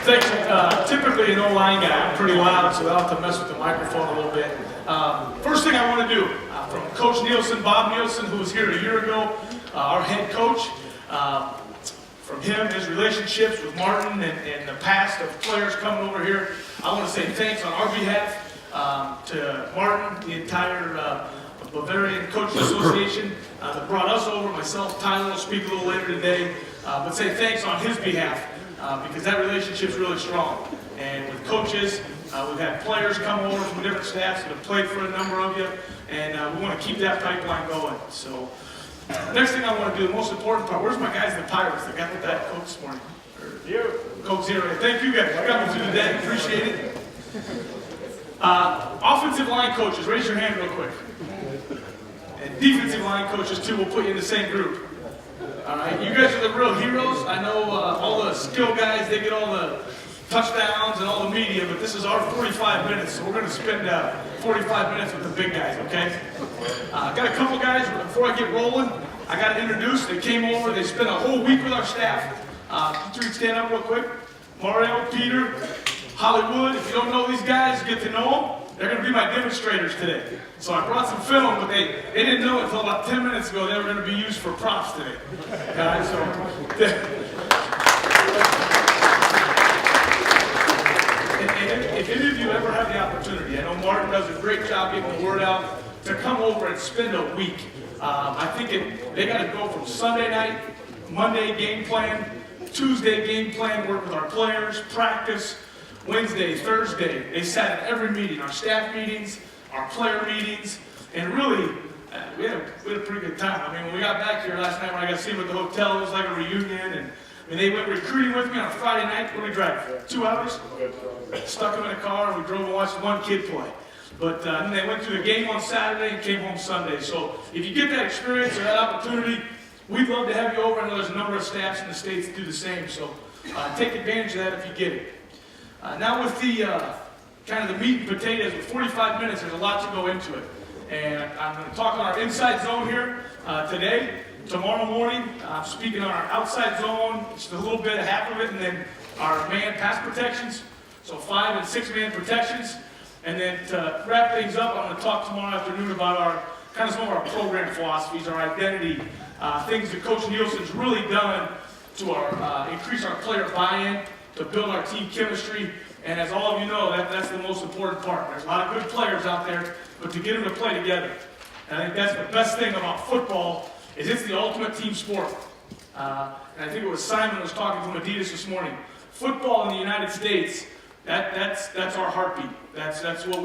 Thanks. Typically an O-line guy, I'm pretty loud, so I'll have to mess with the microphone a little bit. First thing I want to do, from Coach Nielsen, Bob Nielsen, who was here a year ago, our head coach, from him, his relationships with Martin and the past of players coming over here, I want to say thanks on our behalf to Martin, the entire Bavarian Coaches Association that brought us over. Myself, Tyler will speak a little later today, but say thanks on his behalf because that relationship's really strong. And with coaches, we've had players come over from different staffs that have played for a number of you, and we want to keep that pipeline going. So, next thing I want to do, the most important part, where's my guys in the Pirates that got with that Coke this morning? Coke Zero. Thank you guys for coming through the day. Appreciate it. Offensive line coaches, raise your hand real quick. And defensive line coaches too, we'll put you in the same group. All right, you guys are the real heroes. I know all the skill guys, they get all the touchdowns and all the media, but this is our 45 minutes, so we're going to spend 45 minutes with the big guys, okay? Got a couple guys, before I get rolling, I got to introduce. They came over, they spent a whole week with our staff. Three, stand up real quick. Mario, Peter, Hollywood. If you don't know these guys, get to know them. They're going to be my demonstrators today. So I brought some film, but they didn't know until about 10 minutes ago they were going to be used for props today. Guys, so if any of you ever have the opportunity, I know Martin does a great job getting the word out, to come over and spend a week. I think they got to go from Sunday night, Monday game plan, Tuesday game plan, work with our players, practice, Wednesday, Thursday. They sat at every meeting, our staff meetings, our player meetings, and really, we had a pretty good time. I mean, when we got back here last night, when I got to see them at the hotel, it was like a reunion, and I mean, they went recruiting with me on a Friday night. What did we drive? 2 hours? Stuck them in a car, and we drove and watched one kid play. But then they went to the game on Saturday and came home Sunday. So if you get that experience or that opportunity, we'd love to have you over. I know there's a number of staffs in the States that do the same. So take advantage of that if you get it. Now with the kind of the meat and potatoes, with 45 minutes, there's a lot to go into it. And I'm going to talk on our inside zone here today. Tomorrow morning, I'm speaking on our outside zone, just a little bit, half of it, and then our man pass protections, so 5 and 6 man protections. And then to wrap things up, I'm going to talk tomorrow afternoon about our kind of some of our program philosophies, our identity, things that Coach Nielsen's really done to increase our player buy-in, to build our team chemistry. And as all of you know, that's the most important part. There's a lot of good players out there, but to get them to play together. And I think that's the best thing about football, is it's the ultimate team sport. And I think it was Simon was talking from Adidas this morning. Football in the United States, that's our heartbeat. That's what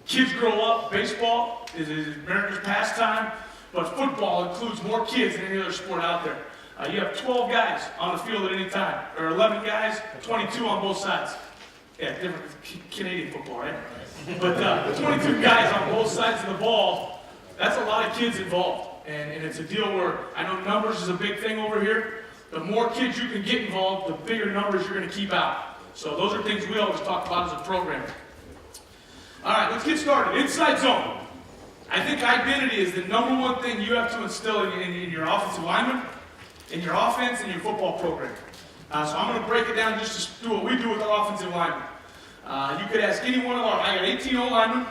kids grow up. Baseball is America's pastime, but football includes more kids than any other sport out there. You have 12 guys on the field at any time, or 11 guys, 22 on both sides. Yeah, different Canadian football, right? But 22 guys on both sides of the ball, that's a lot of kids involved. And it's a deal where I know numbers is a big thing over here. The more kids you can get involved, the bigger numbers you're going to keep out. So those are things we always talk about as a program. All right, let's get started. Inside zone. I think identity is the number one thing you have to instill in your offensive lineman, in your offense, and your football program. So I'm going to break it down just to do what we do with our offensive linemen. You could ask any one of I got 18 O-linemen.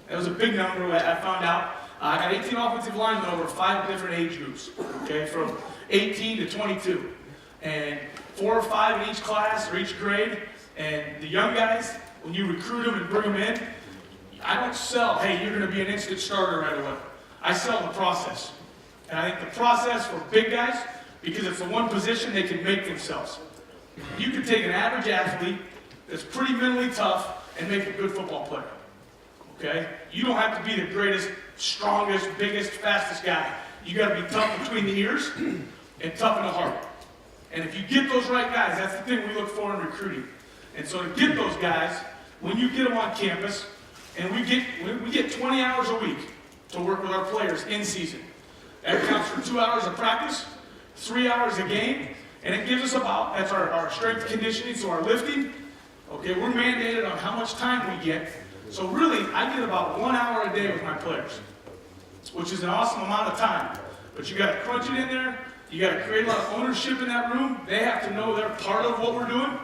That was a big number I found out. I got 18 offensive linemen over 5 different age groups, okay, from 18 to 22. And 4 or 5 in each class or each grade. And the young guys, when you recruit them and bring them in, I don't sell, hey, you're going to be an instant starter right away. I sell the process. And I think the process for big guys, because it's the one position they can make themselves. You can take an average athlete that's pretty mentally tough and make a good football player. Okay? You don't have to be the greatest, strongest, biggest, fastest guy. You got to be tough between the ears and tough in the heart. And if you get those right guys, that's the thing we look for in recruiting. And so to get those guys, when you get them on campus, and we get 20 hours a week to work with our players in season. That counts for 2 hours of practice, 3 hours a game, and it gives us that's our strength conditioning, so our lifting. Okay, we're mandated on how much time we get. So really, I get about 1 hour a day with my players, which is an awesome amount of time. But you got to crunch it in there. You got to create a lot of ownership in that room. They have to know they're part of what we're doing.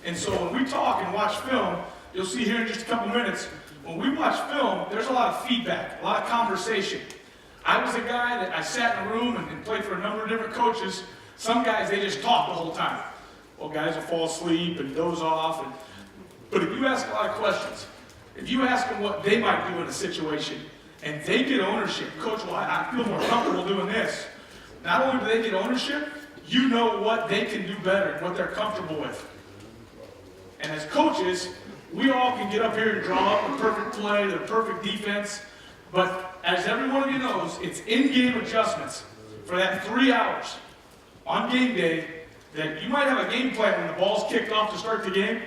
And so when we talk and watch film, you'll see here in just a couple minutes, when we watch film, there's a lot of feedback, a lot of conversation. I was a guy that I sat in a room and played for a number of different coaches. Some guys, they just talk the whole time. Well, guys will fall asleep and doze off. But if you ask a lot of questions, if you ask them what they might do in a situation, and they get ownership, Coach, well, I feel more comfortable doing this. Not only do they get ownership, you know what they can do better and what they're comfortable with. And as coaches, we all can get up here and draw up a perfect play, the perfect defense, but as every one of you knows, it's in-game adjustments for that 3 hours on game day that you might have a game plan when the ball's kicked off to start the game,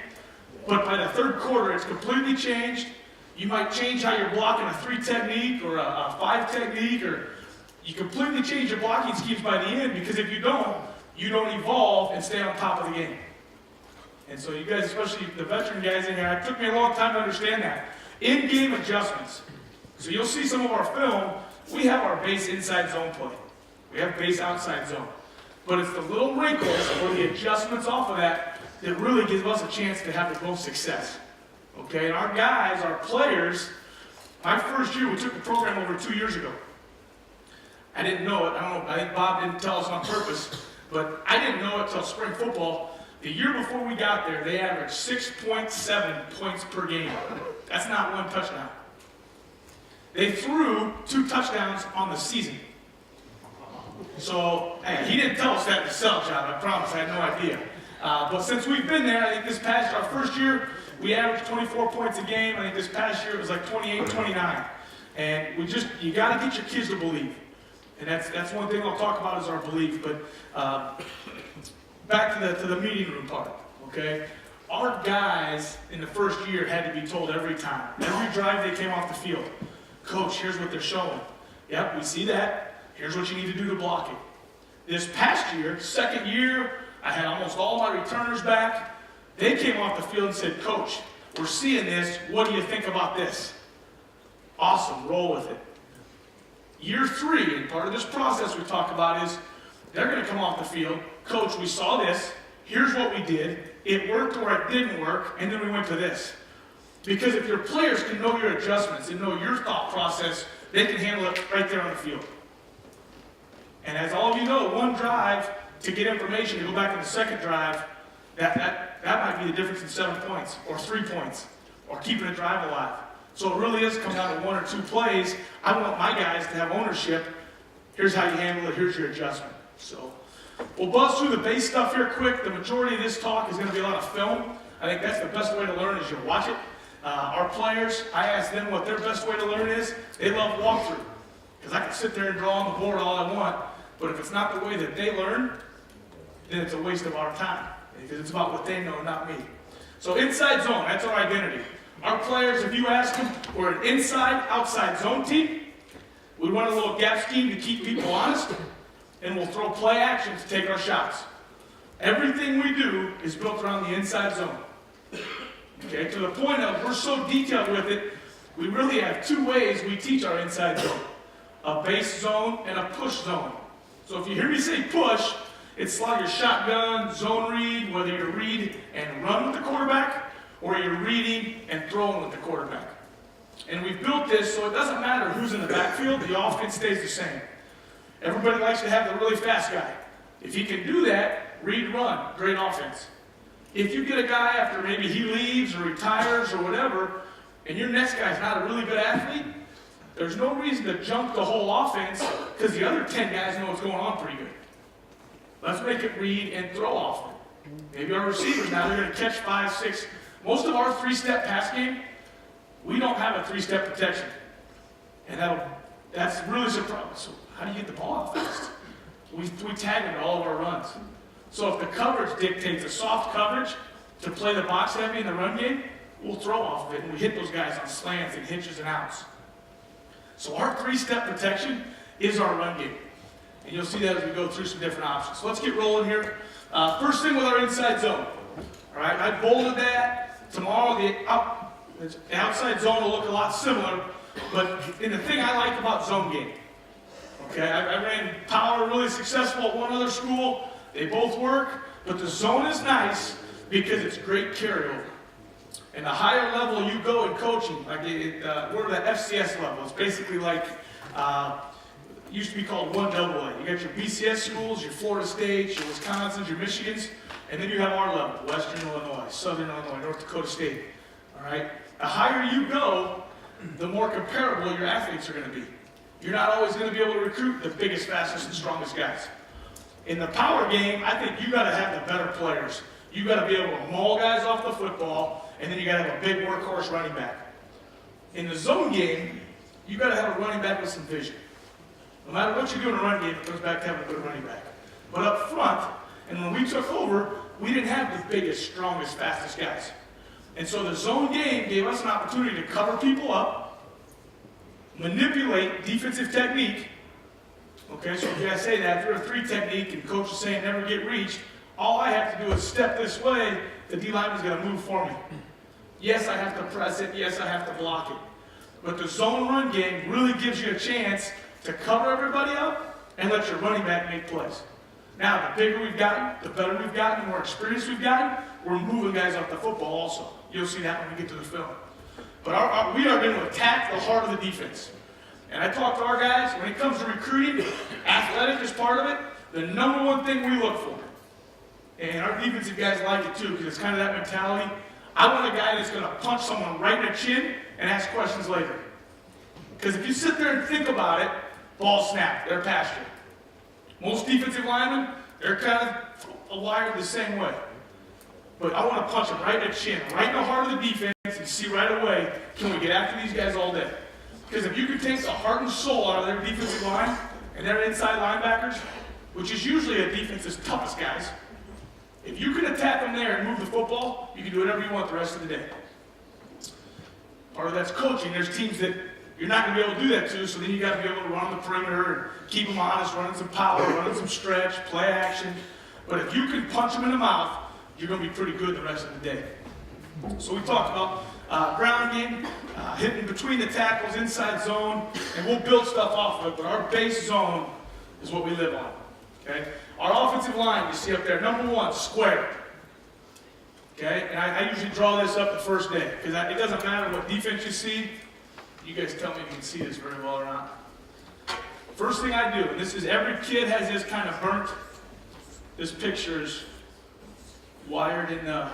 but by the third quarter, it's completely changed. You might change how you're blocking a 3 technique or a 5 technique, or you completely change your blocking schemes by the end, because if you don't evolve and stay on top of the game. And so you guys, especially the veteran guys in here, it took me a long time to understand that. In-game adjustments. So you'll see some of our film, we have our base inside zone play. We have base outside zone. But it's the little wrinkles or the adjustments off of that that really gives us a chance to have the most success. Okay, and our guys, our players, my first year, we took the program over 2 years ago. I didn't know it. I think Bob didn't tell us on purpose, but I didn't know it till spring football. The year before we got there, they averaged 6.7 points per game. That's not one touchdown. They threw 2 touchdowns on the season. So, hey, he didn't tell us that in the sell job, I promise, I had no idea. But since we've been there, I think this past, our first year, we averaged 24 points a game. I think this past year it was like 28, 29. And you got to get your kids to believe. And that's one thing I'll talk about is our belief. But back to the meeting room part, okay? Our guys in the first year had to be told every time, every drive they came off the field, Coach, here's what they're showing. Yep, we see that. Here's what you need to do to block it. This past year, second year, I had almost all my returners back. They came off the field and said, Coach, we're seeing this. What do you think about this? Awesome, roll with it. Year 3, and part of this process we talk about is they're going to come off the field. Coach, we saw this. Here's what we did. It worked or it didn't work, and then we went to this. Because if your players can know your adjustments and know your thought process, they can handle it right there on the field. And as all of you know, one drive to get information, to go back to the second drive, that might be the difference in 7 points, or 3 points, or keeping a drive alive. So it really is come down to 1 or 2 plays. I want my guys to have ownership. Here's how you handle it. Here's your adjustment. So we'll buzz through the base stuff here quick. The majority of this talk is going to be a lot of film. I think that's the best way to learn is you watch it. Our players, I ask them what their best way to learn is. They love walkthrough. Because I can sit there and draw on the board all I want, but if it's not the way that they learn, then it's a waste of our time. Because it's about what they know, not me. So inside zone, that's our identity. Our players, if you ask them, we're an inside-outside zone team. We run a little gap scheme to keep people honest, and we'll throw play action to take our shots. Everything we do is built around the inside zone. Okay, to the point of we're so detailed with it, we really have 2 ways we teach our inside zone. A base zone and a push zone. So if you hear me say push, it's like your shotgun, zone read, whether you're read and run with the quarterback, or you're reading and throwing with the quarterback. And we've built this so it doesn't matter who's in the backfield, the offense stays the same. Everybody likes to have the really fast guy. If he can do that, read, run, great offense. If you get a guy after maybe he leaves or retires or whatever, and your next guy's not a really good athlete, there's no reason to jump the whole offense because the other 10 guys know what's going on pretty good. Let's make it read and throw often. Maybe our receivers now, they're going to catch 5, 6. Most of our 3-step pass game, we don't have a 3-step protection. And that's really surprising. So how do you get the ball out fast? We tag into all of our runs. So if the coverage dictates a soft coverage to play the box heavy in the run game, we'll throw off of it and we hit those guys on slants and hitches and outs. So our 3-step protection is our run game. And you'll see that as we go through some different options. So let's get rolling here. First thing with our inside zone. All right, I bolded that. Tomorrow the outside zone will look a lot similar, but in the thing I like about zone game. Okay, I ran power really successful at one other school. They both work, but the zone is nice because it's great carryover. And the higher level you go in coaching, like we're the FCS level. It's basically like, used to be called 1AA. You got your BCS schools, your Florida States, your Wisconsins, your Michigans, and then you have our level, Western Illinois, Southern Illinois, North Dakota State. All right? The higher you go, the more comparable your athletes are going to be. You're not always going to be able to recruit the biggest, fastest, and strongest guys. In the power game, I think you got to have the better players. You got to be able to maul guys off the football, and then you got to have a big workhorse running back. In the zone game, you got to have a running back with some vision. No matter what you do in a run game, it comes back to having a good running back. But up front, and when we took over, we didn't have the biggest, strongest, fastest guys. And so the zone game gave us an opportunity to cover people up, manipulate defensive technique. Okay, so if I say that, if you're a 3 technique and coach is saying never get reached, all I have to do is step this way, the D lineman's going to move for me. Yes, I have to press it. Yes, I have to block it. But the zone run game really gives you a chance to cover everybody up and let your running back make plays. Now, the bigger we've gotten, the better we've gotten, the more experience we've gotten, we're moving guys off the football also. You'll see that when we get to the film. But we are going to attack the heart of the defense. And I talk to our guys, when it comes to recruiting, athletic is part of it, the number one thing we look for. And our defensive guys like it too, because it's kind of that mentality. I want a guy that's going to punch someone right in the chin and ask questions later. Because if you sit there and think about it, ball snap, they're past you. Most defensive linemen, they're kind of wired the same way. But I want to punch them right in the chin, right in the heart of the defense, and see right away, can we get after these guys all day? Because if you can take the heart and soul out of their defensive line and their inside linebackers, which is usually a defense's toughest guys, if you can attack them there and move the football, you can do whatever you want the rest of the day. Part of that's coaching. There's teams that you're not going to be able to do that to, so then you got to be able to run on the perimeter and keep them honest, running some power, running some stretch, play action. But if you can punch them in the mouth, you're going to be pretty good the rest of the day. So we talked about ground game, hitting between the tackles, inside zone, and we'll build stuff off of it, but our base zone is what we live on. Okay? Our offensive line, you see up there, number 1, square. Okay? And I usually draw this up the first day, because it doesn't matter what defense you see. You guys tell me if you can see this very well or not. First thing I do, and this is every kid has this kind of burnt. This picture is wired in the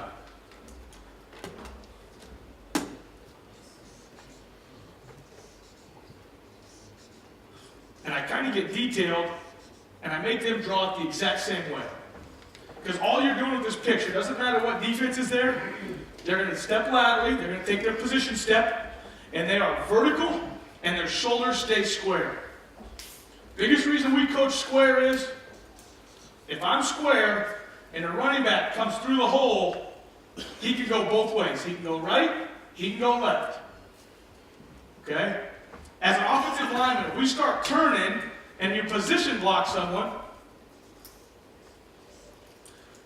and I kind of get detailed, and I make them draw it the exact same way. Because all you're doing with this picture, doesn't matter what defense is there, they're going to step laterally, they're going to take their position step, and they are vertical, and their shoulders stay square. Biggest reason we coach square is, if I'm square, and the running back comes through the hole, he can go both ways. He can go right, he can go left. Okay? As an offensive lineman, if we start turning and you position block someone,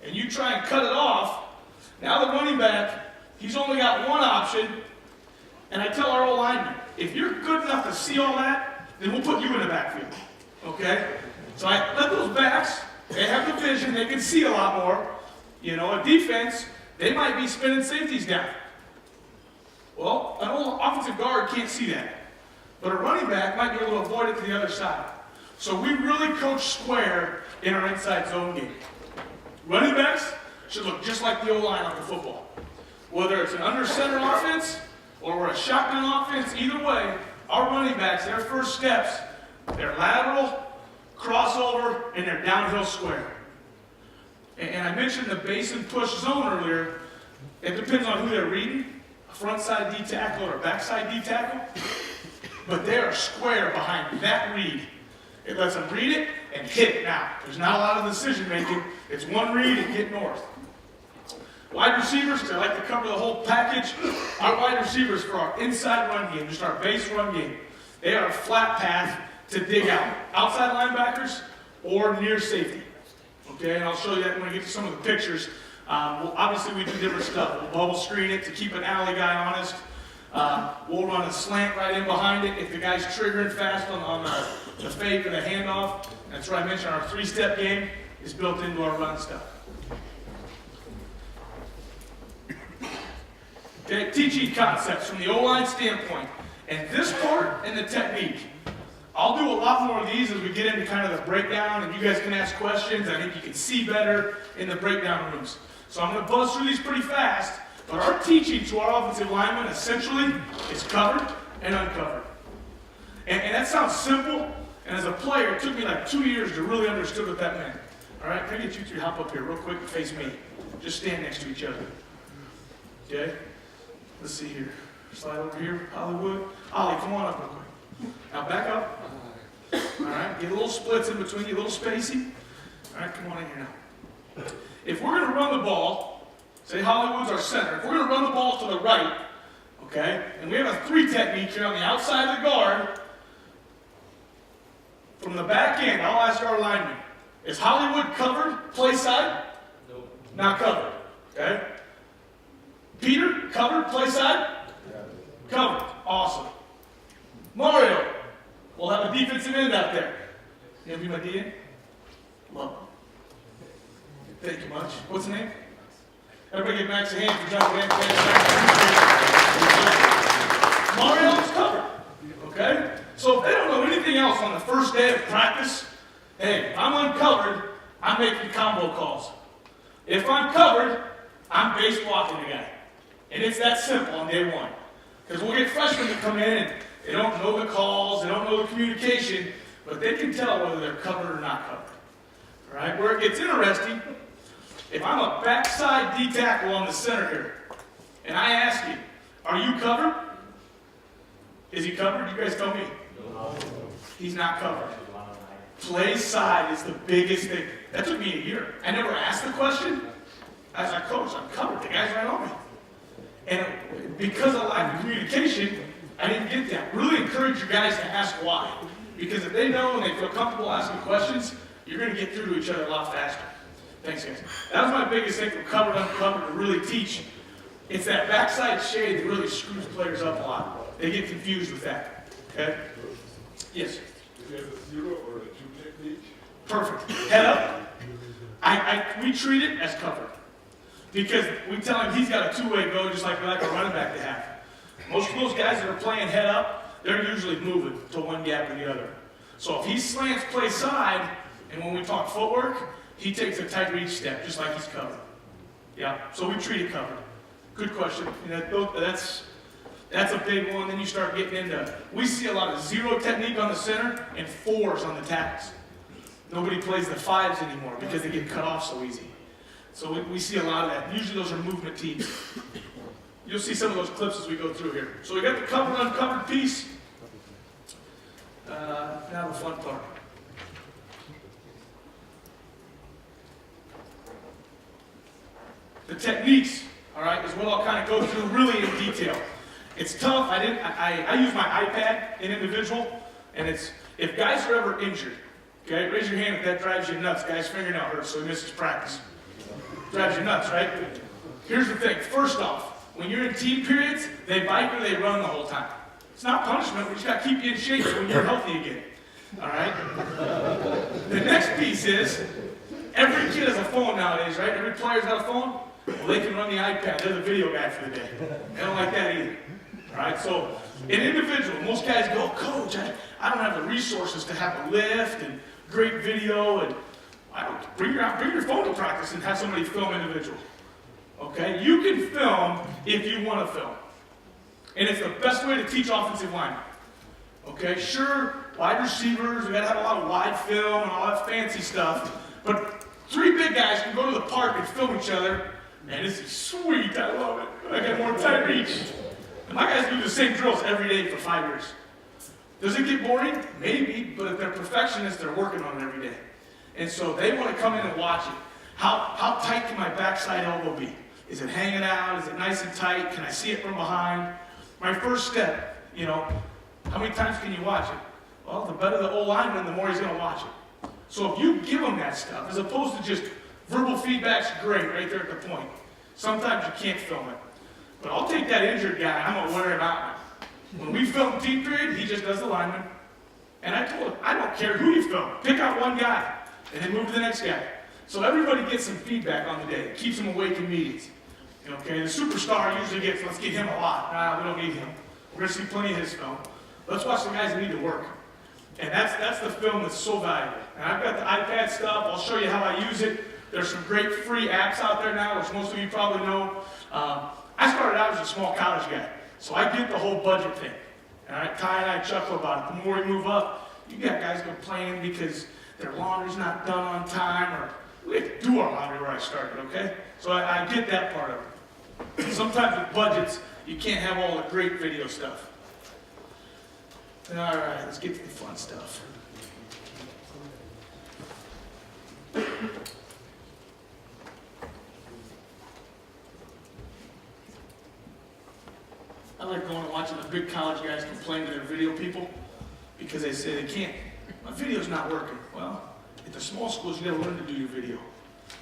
and you try and cut it off, now the running back, he's only got one option, and I tell our old linemen, if you're good enough to see all that, then we'll put you in the backfield. Okay? So I let those backs, they have the vision, they can see a lot more. You know, a defense, they might be spinning safeties down. Well, an old offensive guard can't see that. But a running back might be able to avoid it to the other side. So we really coach square in our inside zone game. Running backs should look just like the O-line on the football. Whether it's an under center offense or we're a shotgun offense, either way, our running backs, their first steps, they're lateral, crossover, and they're downhill square. And I mentioned the base and push zone earlier. It depends on who they're reading, a front side D tackle or a back side D tackle. But they are square behind that read. It lets them read it and hit it now. There's not a lot of decision making. It's one read and get north. Wide receivers, because I like to cover the whole package. Our wide receivers for our inside run game, just our base run game, they are a flat path to dig out. Outside linebackers or near safety. Okay, and I'll show you that when we get to some of the pictures. Obviously, we do different stuff. We'll bubble screen it to keep an alley guy honest. We'll run a slant right in behind it if the guy's triggering fast on the fake or the handoff. That's what I mentioned. Our 3-step game is built into our run stuff. Okay, teaching concepts from the O-line standpoint. And this part and the technique. I'll do a lot more of these as we get into kind of the breakdown, and you guys can ask questions. I think you can see better in the breakdown rooms. So I'm going to buzz through these pretty fast, but our teaching to our offensive linemen essentially is covered and uncovered. And that sounds simple, and as a player, it took me like 2 years to really understand what that meant. All right, can I get you to hop up here real quick and face me? Just stand next to each other. Okay? Let's see here. Slide over here, Hollywood. Ollie, come on up real quick. Now back up. All right, get a little splits in between you, a little spacey. All right, come on in here now. If we're going to run the ball, say Hollywood's our center. If we're going to run the ball to the right, okay, and we have a 3 technique here on the outside of the guard, from the back end, I'll ask our lineman, is Hollywood covered, play side? Nope. Not covered, okay? Peter, covered, play side? Yeah. Covered, awesome. Mario, we'll have a defensive end out there. You gonna be my DN? Love it. Thank you much. What's the name? Everybody give Max a hand for jumping in. Mario's covered. Okay? So if they don't know anything else on the first day of practice, hey, if I'm uncovered, I'm making combo calls. If I'm covered, I'm base blocking the guy. And it's that simple on day one. Because we'll get freshmen that come in and they don't know the calls, they don't know the communication, but they can tell whether they're covered or not covered. All right? Where it gets interesting, if I'm a backside D tackle on the center here, and I ask you, are you covered? Is he covered? You guys tell me. No. He's not covered. Play side is the biggest thing. That took me a year. I never asked the question. I was like, coach, I'm covered. The guy's right on me. And because of lack of communication, I didn't get that. Really encourage your guys to ask why. Because if they know and they feel comfortable asking questions, you're going to get through to each other a lot faster. Thanks, guys. That was my biggest thing from covered, uncovered to really teach. It's that backside shade that really screws players up a lot. They get confused with that. Okay? Yes? Is there a 0 or a 2 technique? Perfect. Head up. We treat it as covered. Because we tell him he's got a 2-way go just like we like a running back to have. Most of those guys that are playing head up, they're usually moving to one gap or the other. So if he slants play side, and when we talk footwork, he takes a tight reach step just like he's covered. Yeah, so we treat it covered. Good question. That's a big one. Then you start getting into, we see a lot of 0 technique on the center and 4s on the tackles. Nobody plays the 5s anymore because they get cut off so easy. So we see a lot of that. Usually those are movement teams. You'll see some of those clips as we go through here. So we got the covered, uncovered piece. Now the fun part. The techniques, all right, is what I'll kind of go through really in detail. It's tough. I use my iPad in individual, and it's, if guys are ever injured, okay, raise your hand if that drives you nuts. Guy's fingernail hurts, so he misses practice. Drives you nuts, right? Here's the thing. First off, when you're in team periods, they bike or they run the whole time. It's not punishment. We just got to keep you in shape so when you're healthy again. All right? The next piece is, every kid has a phone nowadays, right? Every player's got a phone. Well, they can run the iPad. They're the video guy for the day. They don't like that either. All right? So, in individual, most guys go, Coach, I don't have the resources to have a lift and great video, and I don't bring your phone to practice and have somebody film individual. Okay? You can film if you want to film. And it's the best way to teach offensive linemen. Okay? Sure, wide receivers, we got to have a lot of wide film and all that fancy stuff. But 3 big guys can go to the park and film each other. Man, this is sweet. I love it. I got more tight reach. And my guys do the same drills every day for 5 years. Does it get boring? Maybe, but if they're perfectionists, they're working on it every day. And so they want to come in and watch it. How tight can my backside elbow be? Is it hanging out? Is it nice and tight? Can I see it from behind? My first step, how many times can you watch it? Well, the better the O-lineman, the more he's going to watch it. So if you give him that stuff, as opposed to just verbal feedback's great right there at the point. Sometimes you can't film it. But I'll take that injured guy, I'm going to wear him out now. When we film team period, he just does the lineman. And I told him, I don't care who you film. Pick out one guy, and then move to the next guy. So everybody gets some feedback on the day. It keeps them awake in meetings. Okay, the superstar usually gets, let's get him a lot. Nah, we don't need him. We're going to see plenty of his film. Let's watch the guys that need to work. And that's the film that's so valuable. And I've got the iPad stuff. I'll show you how I use it. There's some great free apps out there now, which most of you probably know. I started out as a small college guy, so I get the whole budget thing. All right, Ty and I chuckle about it. The more we move up, you got guys complaining because their laundry's not done on time, or we have to do our laundry where I started, okay? So I get that part of it. Sometimes with budgets, you can't have all the great video stuff. All right, let's get to the fun stuff. I like going and watching the big college guys complain to their video people because they say they can't. My video's not working. Well, at the small schools, you gotta learn to do your video.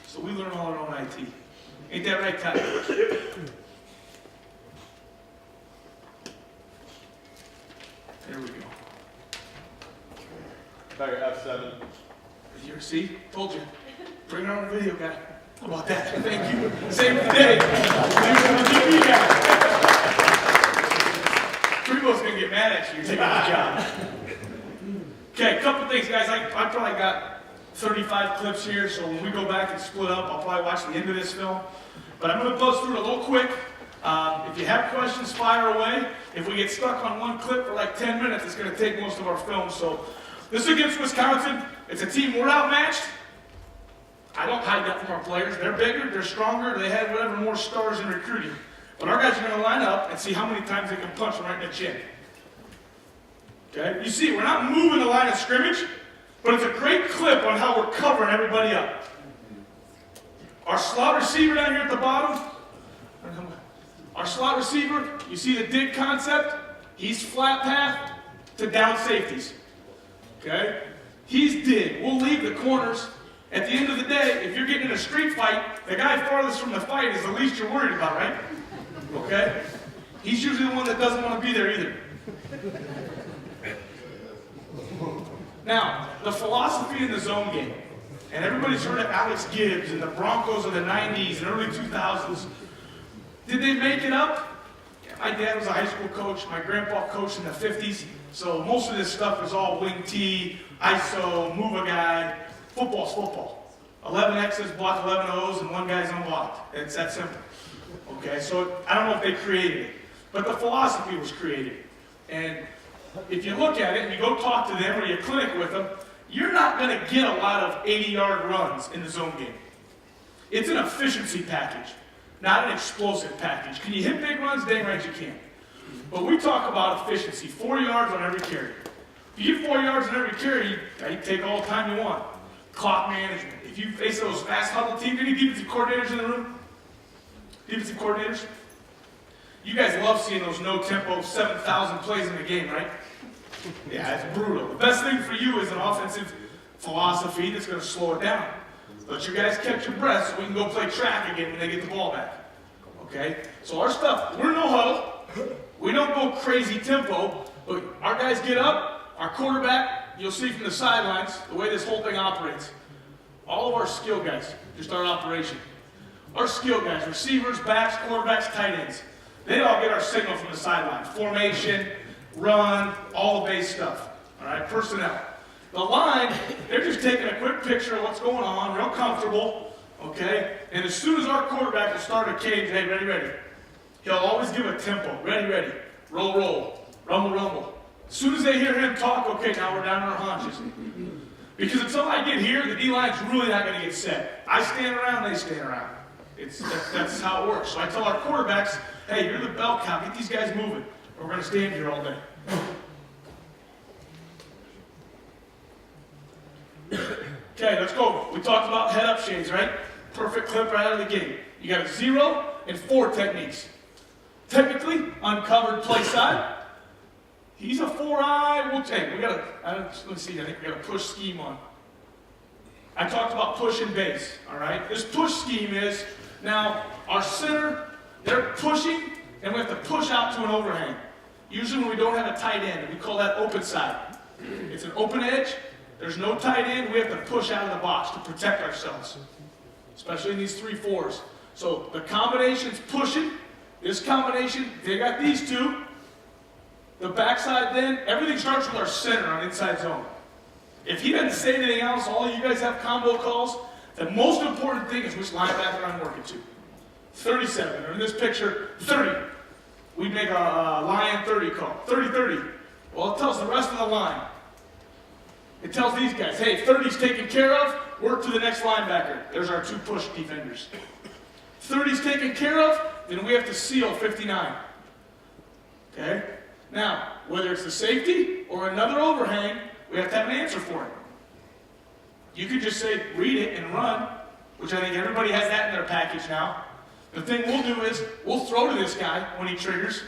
So we learn all our own IT. Ain't that right, Ty? There we go. About your F7. Here, see? Told you. Bring our own video guy. How about that? Thank you. Same today. TV guy. Prevo's gonna get mad at you. You're taking the job. Okay, a couple things, guys. I probably got 35 clips here, so when we go back and split up, I'll probably watch the end of this film. But I'm gonna buzz through it a little quick. If you have questions, fire away. If we get stuck on one clip for like 10 minutes, it's gonna take most of our film. So this is against Wisconsin. It's a team we're outmatched. I don't hide that from our players. They're bigger, they're stronger, they have whatever more stars in recruiting. But our guys are gonna line up and see how many times they can punch them right in the chin. Okay, you see, we're not moving the line of scrimmage, but it's a great clip on how we're covering everybody up. Our slot receiver down here at the bottom, our slot receiver, you see the dig concept? He's flat path to down safeties. Okay? He's dig. We'll leave the corners. At the end of the day, if you're getting in a street fight, the guy farthest from the fight is the least you're worried about, right? Okay? He's usually the one that doesn't want to be there either. Now, the philosophy in the zone game, and everybody's heard of Alex Gibbs and the Broncos of the 90s and early 2000s. Did they make it up? Yeah, my dad was a high school coach. My grandpa coached in the 50s. So most of this stuff is all wing T, ISO, move a guy. Football's football. 11 X's block 11 O's and one guy's unblocked. It's that simple. Okay, so I don't know if they created it, but the philosophy was created. And if you look at it and you go talk to them or you clinic with them, you're not going to get a lot of 80-yard runs in the zone game. It's an efficiency package, not an explosive package. Can you hit big runs? Dang right you can. But we talk about efficiency, 4 yards on every carry. If you get 4 yards on every carry, you take all the time you want. Clock management. If you face those fast huddle teams, any defensive coordinators in the room? Defensive coordinators? You guys love seeing those no-tempo 7,000 plays in the game, right? Yeah, it's brutal. The best thing for you is an offensive philosophy that's going to slow it down. Let your guys catch your breath so we can go play track again when they get the ball back. Okay? So our stuff, we're no huddle. We don't go crazy tempo, but our guys get up, our quarterback, you'll see from the sidelines the way this whole thing operates. All of our skill guys, just our operation. Our skill guys, receivers, backs, quarterbacks, tight ends. They all get our signal from the sideline. Formation, run, all the base stuff. All right, personnel. The line, they're just taking a quick picture of what's going on, real comfortable, okay? And as soon as our quarterback will start a cage, hey, ready, ready. He'll always give a tempo, ready, ready. Roll, roll, rumble, rumble. As soon as they hear him talk, okay, now we're down on our haunches. Because until I get here, the D-line's really not going to get set. I stand around, they stand around. That's how it works. So I tell our quarterbacks, hey, you're the bell cow, get these guys moving. Or we're going to stand here all day. Okay, let's go. We talked about head-up shades, right? Perfect clip right out of the gate. You got a 0 and 4 techniques. Technically, uncovered play side. He's a 4-eye. We'll take. We got a. Let's see. I think we got a push scheme on. I talked about push and base. All right. This push scheme is now our center. They're pushing, and we have to push out to an overhang. Usually, when we don't have a tight end, we call that open side. It's an open edge. There's no tight end. We have to push out of the box to protect ourselves, especially in these 3-4s. So the combination's pushing. This combination, they got these two. The backside then, everything starts with our center on inside zone. If he doesn't say anything else, all you guys have combo calls, the most important thing is which linebacker I'm working to. 37, or in this picture, 30. We make a lion 30 call, 30-30. Well, it tells the rest of the line. It tells these guys, hey, 30's taken care of, work to the next linebacker. There's our two push defenders. 30's taken care of, then we have to seal 59. Okay? Now, whether it's the safety or another overhang, we have to have an answer for it. You could just say, read it and run, which I think everybody has that in their package now. The thing we'll do is, we'll throw to this guy when he triggers.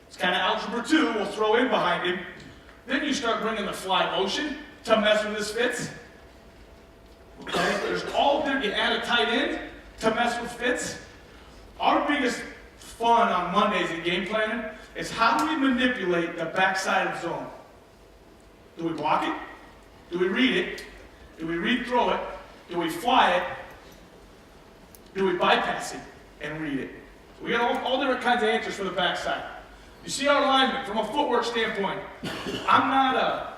It's kind of algebra 2, we'll throw in behind him. Then you start bringing the fly motion to mess with his fits. Okay, there's all there. You add a tight end to mess with fits. Our biggest fun on Mondays in game planning is how do we manipulate the backside of zone? Do we block it? Do we read it? Do we read throw it? Do we fly it? Do we bypass it and read it? We got all different kinds of answers for the backside. You see our alignment from a footwork standpoint. I'm not a,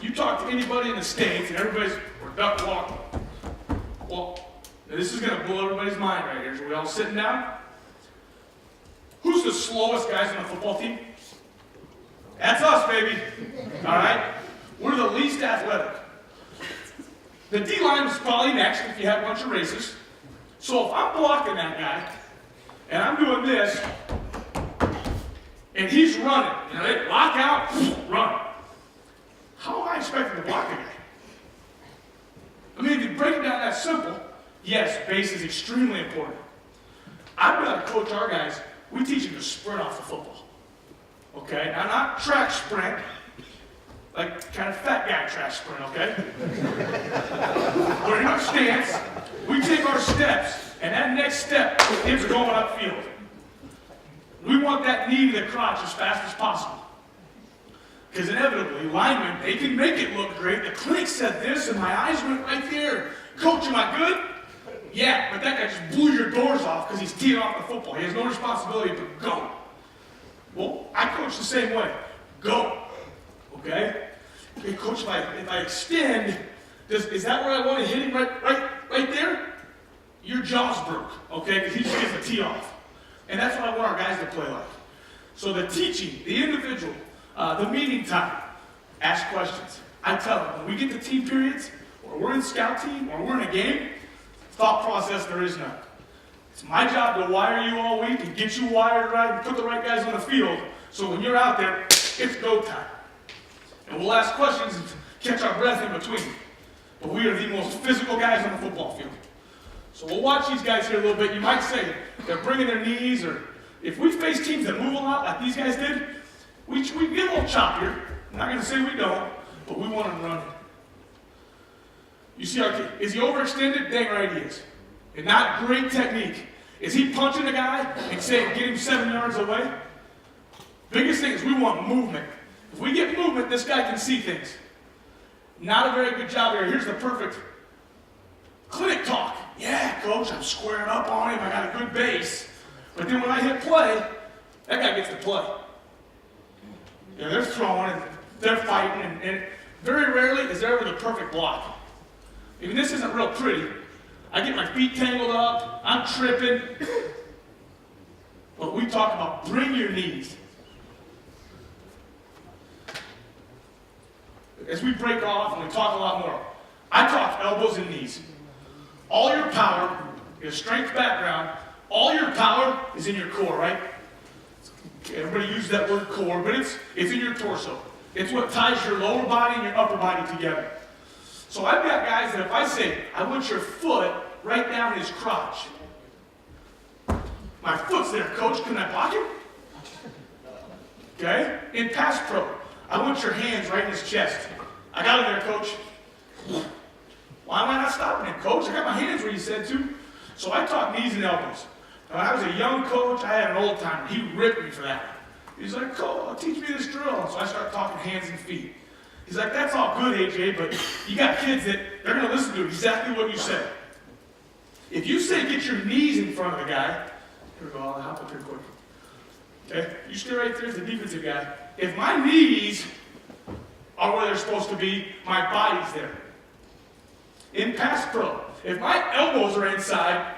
you talk to anybody in the States and everybody's, we're duck walking. Well, this is going to blow everybody's mind right here. So we all sitting down. Who's the slowest guys on the football team? That's us, baby. All right? We're the least athletic. The D-line is probably next if you have a bunch of races. So if I'm blocking that guy, and I'm doing this, and he's running, you know, they lock out, run. How am I expecting to block a guy? I mean, if you break it down that simple, yes, base is extremely important. I've got to coach our guys. We teach them to sprint off the football. Okay? Now, not track sprint, like kind of fat guy track sprint, okay? We're in our stance. We take our steps, and that next step is going upfield. We want that knee to the crotch as fast as possible. Because inevitably, linemen, they can make it look great. The clinic said this, and my eyes went right there. Coach, am I good? Yeah, but that guy just blew your doors off because he's teeing off the football. He has no responsibility but go. Well, I coach the same way. Go. Okay? Hey, coach, if I extend, is that where I want to hit him right there? Your jaw's broke, okay? Because he just gets a tee off. And that's what I want our guys to play like. So the teaching, the individual, the meeting time, ask questions. I tell them, when we get to team periods, or we're in scout team, or we're in a game, thought process, there is none. It's my job to wire you all week and get you wired right and put the right guys on the field so when you're out there, it's go time. And we'll ask questions and catch our breath in between. But we are the most physical guys on the football field. So we'll watch these guys here a little bit. You might say they're bringing their knees, or if we face teams that move a lot like these guys did, we get a little choppier. I'm not going to say we don't, but we want them running. You see our kid. Is he overextended? Dang right he is. And not great technique. Is he punching the guy and saying, get him 7 yards away? Biggest thing is we want movement. If we get movement, this guy can see things. Not a very good job here. Here's the perfect clinic talk. Yeah, coach, I'm squaring up on him. I got a good base. But then when I hit play, that guy gets to play. Yeah, they're throwing and they're fighting, and very rarely is there ever the perfect block. Even this isn't real pretty. I get my feet tangled up, I'm tripping. But we talk about bring your knees. As we break off and we talk a lot more, I talk elbows and knees. All your power, your strength background, all your power is in your core, right? Everybody uses that word core, but it's in your torso. It's what ties your lower body and your upper body together. So I've got guys that if I say, I want your foot right down his crotch. My foot's there, coach, can I block him? Okay? In pass pro, I want your hands right in his chest. I got him there, coach. Why am I not stopping him, coach? I got my hands where you said to. So I talk knees and elbows. When I was a young coach, I had an old timer. He ripped me for that. He's like, coach, teach me this drill. So I start talking hands and feet. He's like, that's all good, AJ, but you got kids that they're going to listen to exactly what you say. If you say get your knees in front of the guy, here we go, I'll hop up here quick. Okay, you stay right there as the defensive guy. If my knees are where they're supposed to be, my body's there. In pass pro, if my elbows are inside,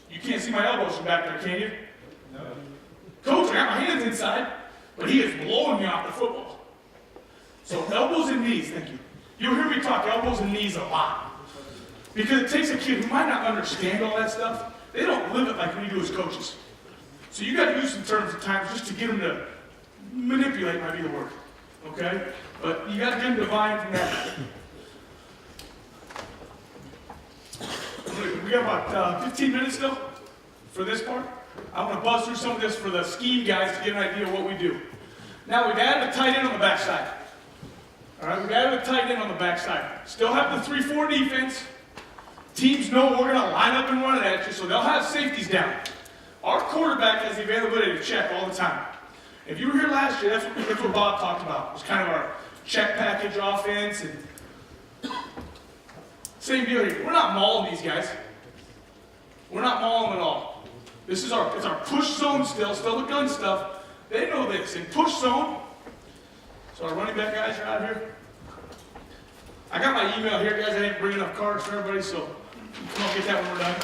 you can't see my elbows from back there, can you? No. Coach, I got my hands inside, but he is blowing me off the football. So elbows and knees, thank you. You'll hear me talk elbows and knees a lot. Because it takes a kid who might not understand all that stuff, they don't live it like we do as coaches. So you got to use some terms at times just to get them to manipulate, might be the word. Okay? But you got to get them to divine from that. We got about 15 minutes still for this part. I want to buzz through some of this for the scheme guys to get an idea of what we do. Now we've added a tight end on the backside. All right, we've added a tight end on the backside. Still have the 3-4 defense. Teams know we're going to line up and run it at you, so they'll have safeties down. Our quarterback has the availability to check all the time. If you were here last year, that's what Bob talked about. It was kind of our check package offense. And same deal here. We're not mauling these guys. We're not mauling them at all. It's our push zone still the gun stuff. They know this. In push zone, so our running back guys are out here. I got my email here, guys. I didn't bring enough cards for everybody, so come on, get that when we're done.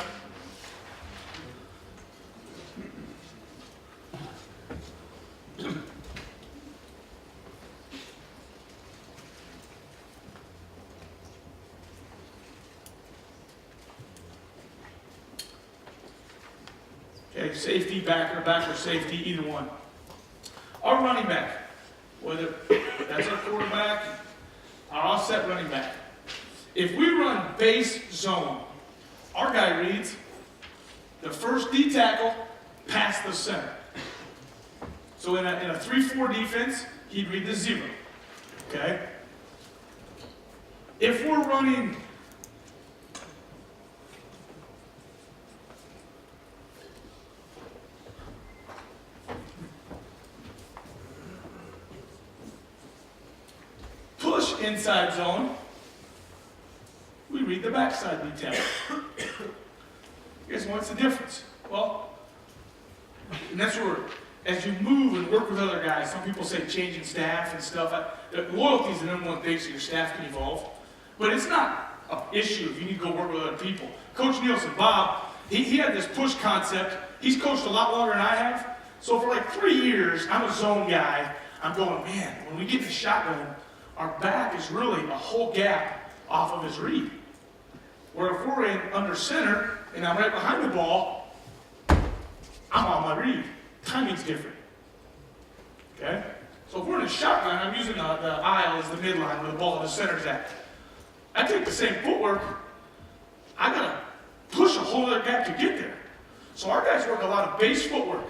Okay, safety, backer, safety, either one. Our running back, whether that's our quarterback, our offset running back. If we run base zone, our guy reads the first D tackle past the center. So in a 3-4 defense, he'd read the 0. Okay? If we're running push inside zone, we read the backside detail. Guess what's the difference? Well, and that's where, as you move and work with other guys, some people say changing staff and stuff. Loyalty is the number one thing so your staff can evolve. But it's not an issue if you need to go work with other people. Coach Nielsen, Bob, he had this push concept. He's coached a lot longer than I have. So for like 3 years, I'm a zone guy. I'm going, man, when we get the shotgun, our back is really a whole gap off of his read. Where if we're in under center and I'm right behind the ball, I'm on my read. Timing's different. Okay? So if we're in a shotgun, I'm using the aisle as the midline where the ball in the center's at. I take the same footwork, I gotta push a whole other gap to get there. So our guys work a lot of base footwork.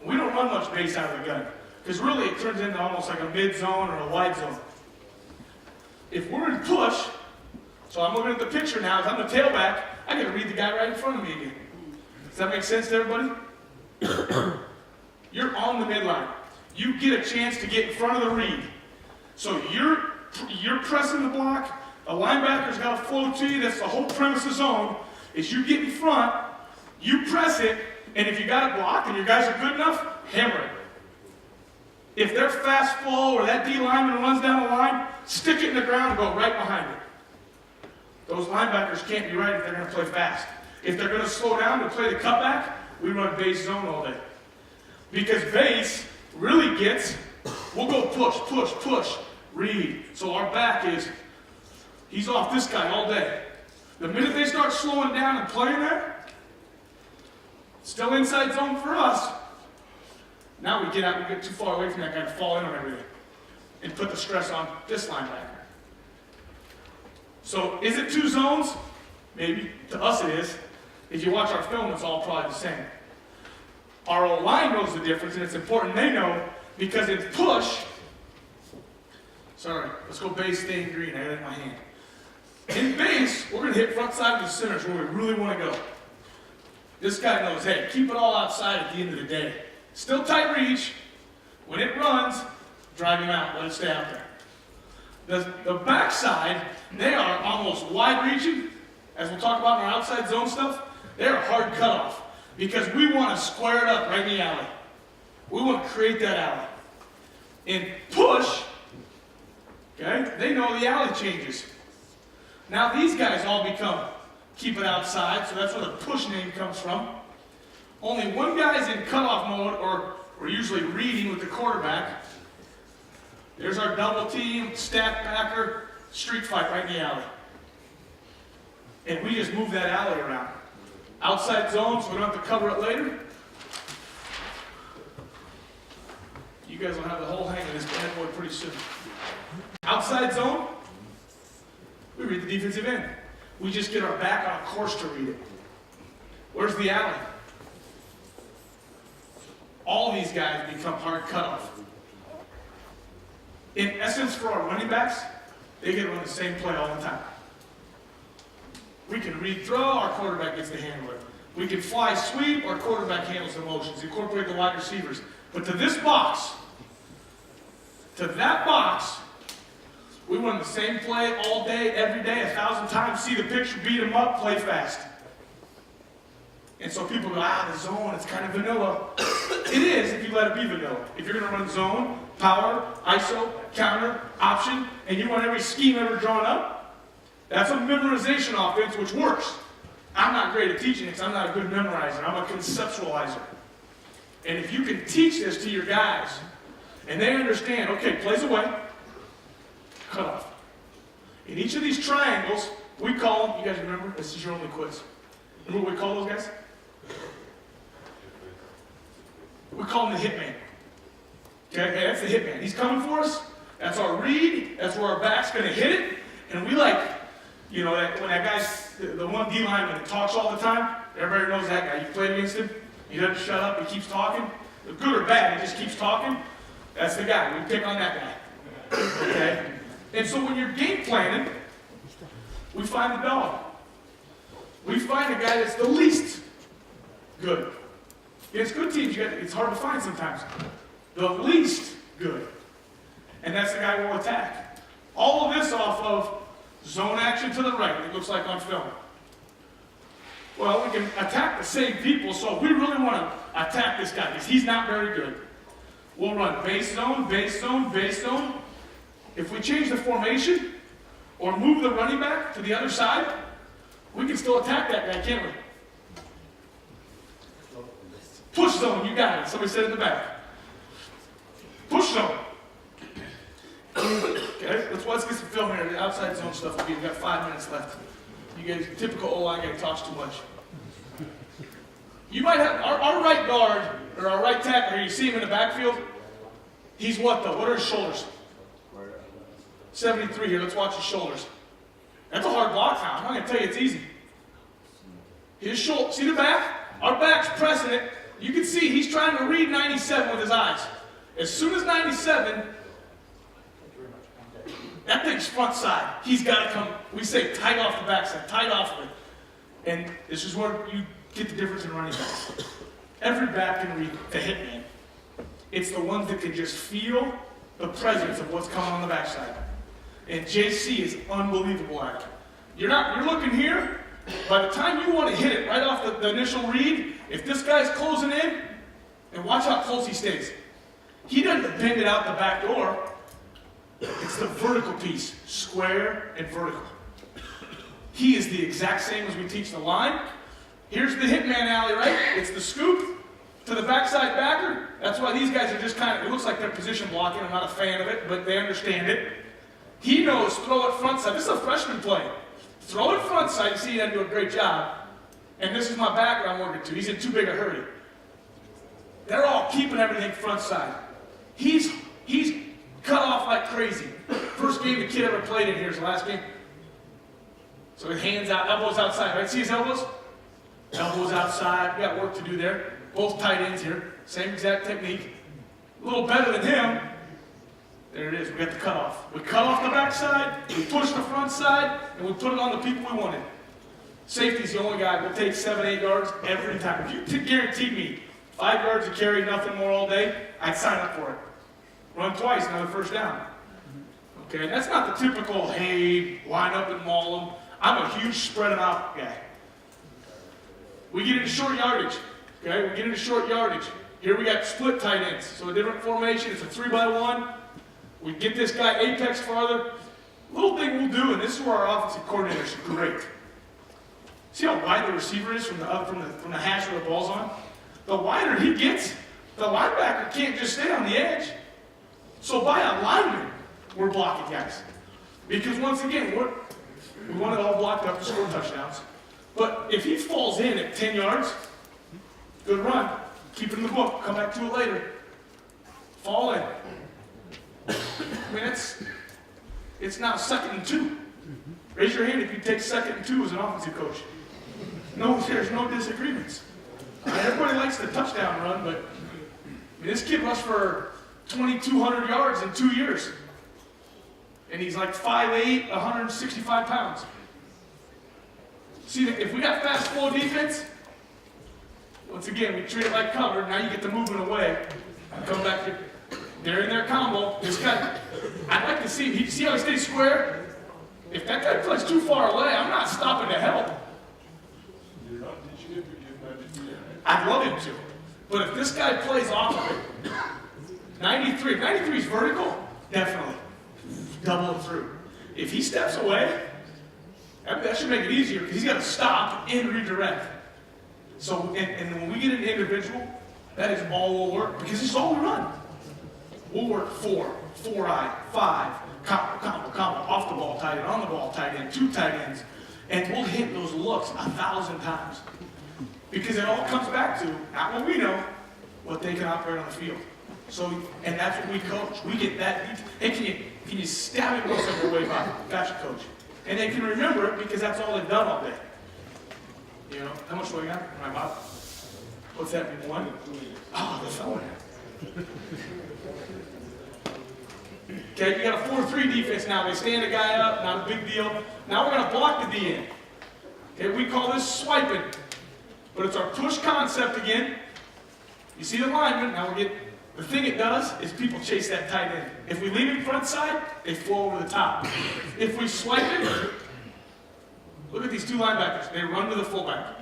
We don't run much base out of the gun. Because really it turns into almost like a mid zone or a wide zone. If we're in push, so I'm looking at the picture now, as I'm the tailback, I gotta read the guy right in front of me again. Does that make sense to everybody? You're on the midline. You get a chance to get in front of the read. So you're pressing the block, a linebacker's got to flow to you, that's the whole premise of zone, is you get in front, you press it, and if you got it blocked and your guys are good enough, hammer it. If they're fast flow or that D lineman runs down the line, stick it in the ground and go right behind it. Those linebackers can't be right if they're going to play fast. If they're going to slow down to play the cutback, we run base zone all day. Because base really gets, we'll go push, read. So our back is, he's off this guy all day. The minute they start slowing down and playing there, still inside zone for us. Now we get too far away from that guy to fall in on everything and put the stress on this linebacker. So is it 2 zones? Maybe. To us it is. If you watch our film, it's all probably the same. Our O-line knows the difference, and it's important they know, because in push, sorry, let's go base, stay in green, I got it in my hand. In base, we're going to hit front side of the centers where we really want to go. This guy knows, hey, keep it all outside at the end of the day. Still tight reach. When it runs, drive him out, let it stay out there. The backside, they are almost wide reaching, as we'll talk about in our outside zone stuff. They're a hard cutoff because we want to square it up right in the alley. We want to create that alley. And push, okay, they know the alley changes. Now these guys all become keep it outside, so that's where the push name comes from. Only one guy's in cutoff mode, or we're usually reading with the quarterback. There's our double team, stack backer, street fight right in the alley. And we just move that alley around. Outside zone, so we don't have to cover it later. You guys will have the whole hang of this bad boy pretty soon. Outside zone, we read the defensive end. We just get our back on a course to read it. Where's the alley? All these guys become hard cutoff. In essence, for our running backs, they get to run the same play all the time. We can read throw, our quarterback gets to handle it. We can fly sweep, our quarterback handles the motions, incorporate the wide receivers. But to this box, to that box, we run the same play all day, every day, 1,000 times, see the picture, beat them up, play fast. And so people go, the zone, it's kind of vanilla. It is if you let it be vanilla. If you're going to run zone, power, ISO, counter, option, and you run every scheme ever drawn up, that's a memorization offense, which works. I'm not great at teaching it because I'm not a good memorizer. I'm a conceptualizer. And if you can teach this to your guys, and they understand, okay, plays away, cut off. In each of these triangles, we call them, you guys remember? This is your only quiz. Remember what we call those guys? We call him the hitman. Okay, that's the hitman. He's coming for us. That's our read. That's where our back's going to hit it. And we like, you know, when that guy's, the one D lineman that talks all the time, everybody knows that guy. You played against him. He doesn't shut up. He keeps talking. Good or bad, he just keeps talking. That's the guy. We pick on that guy. Okay? And so when you're game planning, we find the dog. We find the guy that's the least good. Against good teams, it's hard to find sometimes. The least good. And that's the guy we'll attack. All of this off of zone action to the right, it looks like on film. Well, we can attack the same people, so if we really want to attack this guy, because he's not very good, we'll run base zone, base zone, base zone. If we change the formation, or move the running back to the other side, we can still attack that guy, can't we? Push zone, you got it. Somebody said in the back. Push zone. Okay, let's get some film here. The outside zone stuff. We've got 5 minutes left. You guys, typical O-line guy talks too much. You might have, our right guard, or our right tackle here, you see him in the backfield? He's what though? What are his shoulders? 73 here, let's watch his shoulders. That's a hard block now. I'm not going to tell you it's easy. His shoulder, see the back? Our back's pressing it. You can see he's trying to read 97 with his eyes. As soon as 97, that thing's front side. He's got to come, we say tight off the backside, tight off of it. And this is where you get the difference in running backs. Every back can read the hitman. It's the ones that can just feel the presence of what's coming on the backside. And JC is unbelievable at it. You're looking here. By the time you want to hit it right off the initial read, if this guy's closing in, and watch how close he stays. He doesn't bend it out the back door. It's the vertical piece, square and vertical. He is the exact same as we teach the line. Here's the hitman alley, right? It's the scoop to the backside backer. That's why these guys are just kind of, it looks like they're position blocking. I'm not a fan of it, but they understand it. He knows throw it front side. This is a freshman play. Throw it front side. You see he doesn't do a great job. And this is my backer I'm working to. He's in too big a hurry. They're all keeping everything front side. He's cut off like crazy. First game the kid ever played in here is the last game. So his hands out, elbows outside, right? See his elbows? Elbows outside. We got work to do there. Both tight ends here. Same exact technique. A little better than him. There it is. We got the cutoff. We cut off the backside, we push the front side, and we put it on the people we wanted. Safety's the only guy we'll take 7-8 yards every time. If you guaranteed me 5 yards to carry, nothing more all day, I'd sign up for it. Run twice, another first down. Okay, that's not the typical, hey, line up and maul them. I'm a huge spread them out guy. We get into short yardage. Okay, we get into short yardage. Here we got split tight ends. So a different formation, it's a 3-by-1. We get this guy apex farther. Little thing we'll do, and this is where our offensive coordinator is great. See how wide the receiver is from the hash where the ball's on? The wider he gets, the linebacker can't just stay on the edge. So by alignment, we're blocking guys. Because once again, we want it all blocked up to score touchdowns. But if he falls in at 10 yards, good run. Keep it in the book. Come back to it later. Fall in. I mean, it's now 2nd and 2. Raise your hand if you take 2nd and 2 as an offensive coach. No, there's no disagreements. Everybody likes the touchdown run, but I mean, this kid rushed for 2,200 yards in 2 years. And he's like 5'8", 165 pounds. See, if we got fast flow defense, once again, we treat it like cover. Now you get the movement away. Come back here. They're in their combo. This guy, I'd like to see how he stays square? If that guy plays too far away, I'm not stopping to help. You're not teaching him to give 93. I'd love him to. But if this guy plays off of it, 93 is vertical, definitely. Double it through. If he steps away, that should make it easier because he's got to stop and redirect. So, and when we get an individual, that is all we'll work because it's all we run. We'll work 4-eye, 5, combo, off the ball tight end, on the ball tight end, 2 tight ends, and we'll hit those looks 1,000 times because it all comes back to not what we know, what they can operate on the field. So, and that's what we coach. We get that. Hey, can you stab it most of your way by? Gotcha, coach. And they can remember it because that's all they've done all day. You know, how much do I got in my mouth? What's that mean? 1? Oh, that's not one. Okay, you got a 4-3 defense now. They stand a guy up, not a big deal. Now we're going to block the D in. Okay, we call this swiping. But it's our push concept again. You see the lineman, now we get, the thing it does is people chase that tight end. If we leave him front side, they flow over the top. If we swipe it, look at these 2 linebackers. They run to the fullback.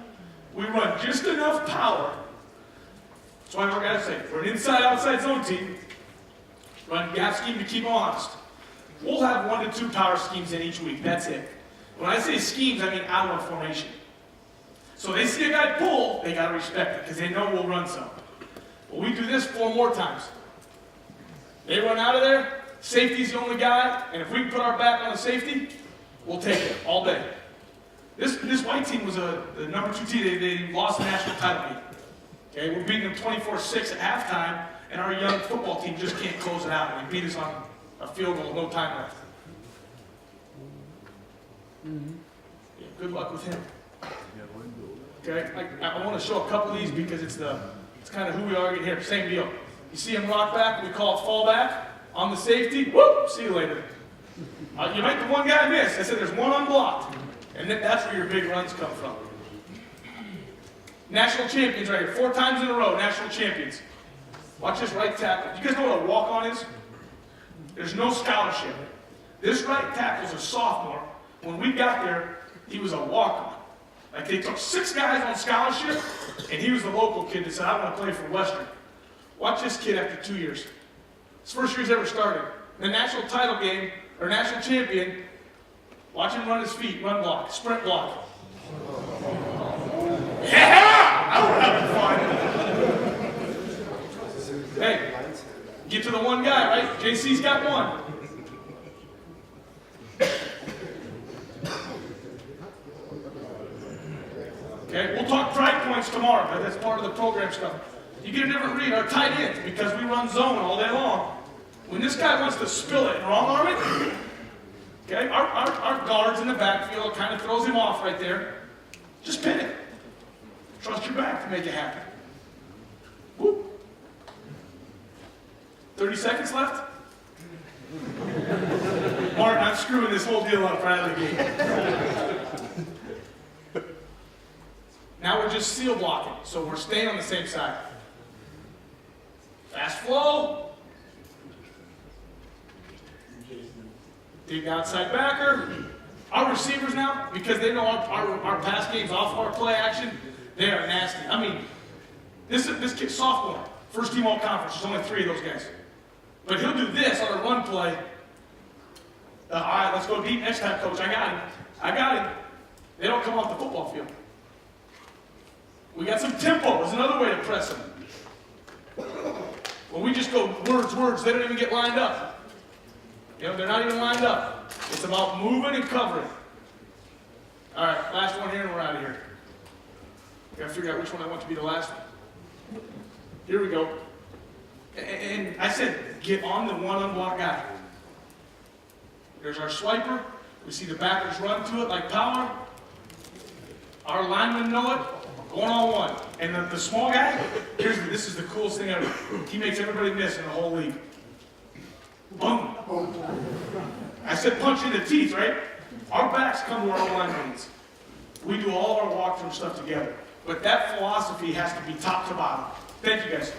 We run just enough power. That's why our guys say, we're an inside-outside zone team. Run gap scheme to keep them honest. We'll have 1 to 2 power schemes in each week. That's it. When I say schemes, I mean out of formation. So they see a guy pull, they got to respect it because they know we'll run some. Well, we do this 4 more times. They run out of there, safety's the only guy, and if we can put our back on the safety, we'll take it all day. This white team was the number 2 team. They lost the national title game. Okay, we're beating them 24-6 at halftime, and our young football team just can't close it out. They beat us on a field goal, no time left. Yeah, good luck with him. Okay, I want to show a couple of these because it's kind of who we are here. Same deal. You see him rock back, we call it fall back. On the safety, whoop, see you later. You make the one guy miss. I said there's 1 unblocked. And that's where your big runs come from. National champions right here. 4 times in a row, national champions. Watch this right tackle. You guys know what a walk-on is? There's no scholarship. This right tackle's a sophomore. When we got there, he was a walk-on. Like they took 6 guys on scholarship, and he was the local kid that said, I want to play for Western. Watch this kid after 2 years. His first year he's ever started. The national title game, or national champion, watch him run his feet, run block, sprint block. Yeah! Now we're having fun. Hey, get to the one guy, right? JC's got 1. Okay, we'll talk drive points tomorrow, but that's part of the program stuff. You get a different read, our tight ends, because we run zone all day long. When this guy wants to spill it and wrong arm it, okay, our guards in the backfield kind of throws him off right there. Just pin it. Trust your back to make it happen. Whoop. 30 seconds left? Martin, I'm screwing this whole deal up right out of the gate. Now we're just seal blocking, so we're staying on the same side. Fast flow. Dig outside backer. Our receivers now, because they know our pass game's off our play action, They are nasty. I mean, this kid's sophomore, first team all conference. There's only 3 of those guys. But he'll do this on a run play. All right, let's go deep next time, coach. I got him. They don't come off the football field. We got some tempo. Is another way to press them. When we just go words, they don't even get lined up. You know, they're not even lined up. It's about moving and covering. All right, last one here and we're out of here. Got to figure out which one I want to be the last one. Here we go. And I said, get on the one unblocked guy. There's our swiper. We see the backers run to it like power. Our linemen know it. Going on one. And the small guy, this is the coolest thing ever. He makes everybody miss in the whole league. Boom. I said punch in the teeth, right? Our backs come to our line meetings. We do all of our walkthrough stuff together. But that philosophy has to be top to bottom. Thank you, guys.